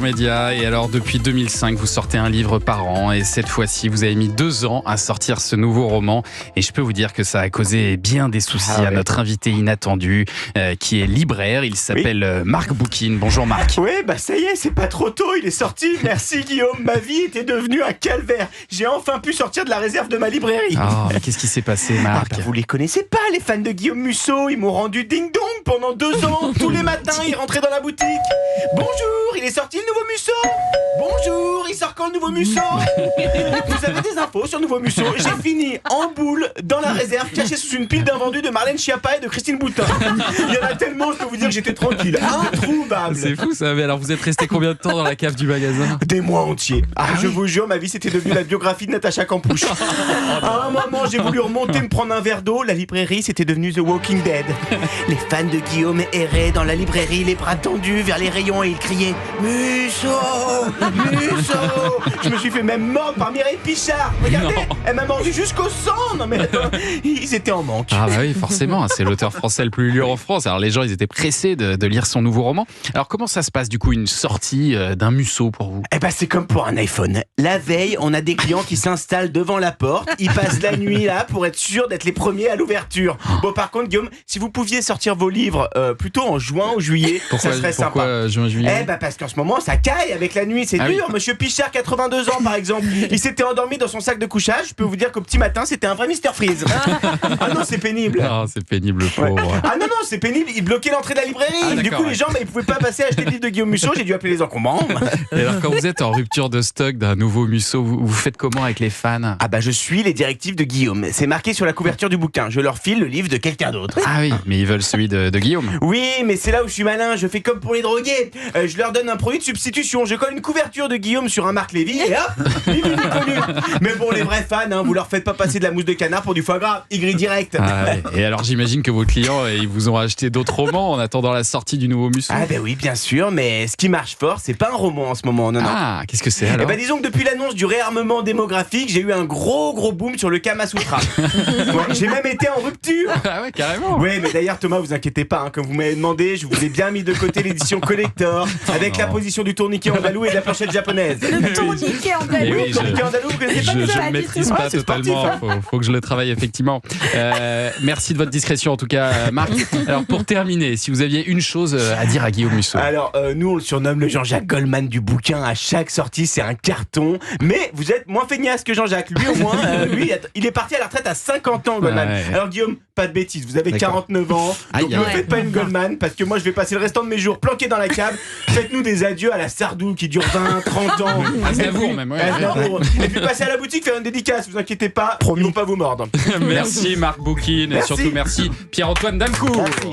Média. Et alors depuis 2005 vous sortez un livre par an et cette fois-ci vous avez mis 2 ans à sortir ce nouveau roman et je peux vous dire que ça a causé bien des soucis à notre invité inattendu qui est libraire, il s'appelle Marc Boukine. Bonjour Marc. Oui, ça y est, c'est pas trop tôt, il est sorti, merci Guillaume, ma vie était devenue un calvaire, j'ai enfin pu sortir de la réserve de ma librairie. Mais qu'est-ce qui s'est passé Marc? Vous les connaissez pas les fans de Guillaume Musso, ils m'ont rendu ding-dong pendant 2 ans, tous les matins ils rentraient dans la boutique. Bonjour, il est sorti le nouveau Musso. Bonjour, il sort quand le nouveau Musso? Vous avez des infos sur le nouveau Musso? J'ai fini en boule dans la réserve, caché sous une pile d'invendus de Marlène Schiappa et de Christine Boutin. Il y en a tellement, je peux vous dire que j'étais tranquille, introuvable. C'est fou ça, mais alors vous êtes resté combien de temps dans la cave du magasin? Des mois entiers. Je vous jure, ma vie c'était devenu la biographie de Natacha Campouche. À un moment, j'ai voulu remonter me prendre un verre d'eau, la librairie c'était devenu The Walking Dead. Les fans de Guillaume erraient dans la librairie, les bras tendus vers les rayons et ils criaient Musso, Musso. Je me suis fait même mordre par Mireille Pichard. Regardez, elle m'a mordu jusqu'au sang. Non mais attends, ils étaient en manque. Oui, forcément, c'est l'auteur français le plus lu en France. Alors les gens, ils étaient pressés de lire son nouveau roman. Alors comment ça se passe du coup une sortie d'un Musso pour vous? C'est comme pour un iPhone. La veille, on a des clients qui s'installent devant la porte. Ils passent la nuit là pour être sûrs d'être les premiers à l'ouverture. Bon, par contre, Guillaume, si vous pouviez sortir vos livres plutôt en juin ou juillet, ça serait sympa. Pourquoi juin-juillet? Parce qu'en ce moment, ça caille avec la nuit, c'est dur. Monsieur Pichard, 82 ans par exemple, il s'était endormi dans son sac de couchage. Je peux vous dire qu'au petit matin, c'était un vrai Mr Freeze. Ah non, c'est pénible. Ah, c'est pénible, le pauvre. Ouais. Ah non, c'est pénible. Il bloquait l'entrée de la librairie. Du coup, les gens, ils pouvaient pas passer à acheter le livre de Guillaume Musso. J'ai dû appeler les encombrants. Et alors, quand vous êtes en rupture de stock d'un nouveau Musso, vous faites comment avec les fans? Je suis les directives de Guillaume. C'est marqué sur la couverture du bouquin. Je leur file le livre de quelqu'un d'autre. Ah oui, mais ils veulent celui de Guillaume. Oui, mais c'est là où je suis malin. Je fais comme pour les drogués. Je leur donne un produit de substitution. Je colle une couverture de Guillaume sur un Marc Lévy et hop, il est connu. Mais bon, les vrais fans, vous leur faites pas passer de la mousse de canard pour du foie gras. Y direct. Et alors, j'imagine que vos clients, ils vous ont acheté d'autres romans en attendant la sortie du nouveau Musso. Oui, bien sûr, mais ce qui marche fort, c'est pas un roman en ce moment, non. Qu'est-ce que c'est alors? Disons que depuis l'annonce du réarmement démographique, j'ai eu un gros boom sur le Kama Sutra. J'ai même été en rupture. Ah ouais, carrément. Oui, mais d'ailleurs Thomas, vous inquiétez pas, comme vous m'avez demandé, je vous ai bien mis de côté l'édition collector avec la position du tourniquet andalou et de la planchette japonaise. Le tourniquet andalou. Le tourniquet andalou, vous connaissez pas je ça? ne maîtrise pas totalement. Faut que je le travaille effectivement. Merci de votre discrétion en tout cas, Marc. Alors pour terminer, si vous aviez une chose à dire à Guillaume Musso. Alors nous on le surnomme le Jean-Jacques Goldman du bouquin. À chaque sortie c'est un carton. Mais vous êtes moins feignasse que Jean-Jacques. Lui au moins, il est parti à la retraite à 50 ans Goldman. Alors Guillaume, pas de bêtises, vous avez 49 ans. Donc ne faites pas une Goldman parce que moi je vais passer le restant de mes jours planqué dans la cave. Faites-nous des adieux à la Sardou qui dure 20, 30 ans. Et puis passez à la boutique faire une dédicace, vous inquiétez pas, ils vont pas vous mordre. Merci Marc Boukine et surtout merci Pierre-Antoine Dancourt. Merci.